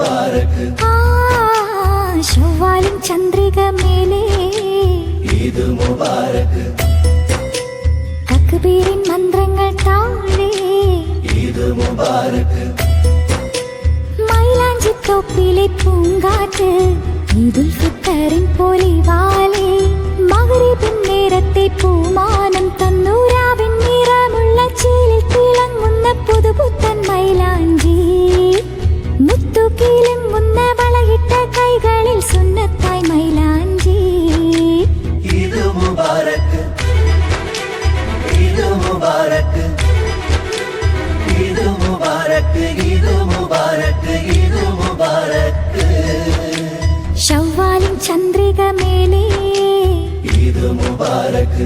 മുബാരക് ശവ്വാലിൻ ചന്ദ്രിക മേലെ ഈദ് മുബാരക് തക്ബീറിൻ മന്ത്രങ്ങൾ താഴെ ഈദ് മുബാരക് മൈലാഞ്ചി തോപ്പിലെ പൂങ്കാറ്റ് ഈദുൽ ഫിത്തറിൻ പൊലിവാലെ മഗ്‌രിബിൻ നേരത്തെ പൂമാനം തന്നു രാവിൻ നിറമുള്ള ചീലിൽ തിളങ്ങുന്ന പുതുപുത്തൻ മൈലാഞ്ചി മുത്തുകിലുങ്ങുന്ന വളയിട്ട കൈകളിൽ സുന്നത്തായി മൈലാഞ്ചി ഈദ് മുബാരക് ഈദ് മുബാരക് ഈദ് മുബാരക് ഈദ് മുബാരക് ഈദ് മുബാരക് ശവ്വാലിൻ ചന്ദ്രിക മേലെ ഈദ് മുബാരക്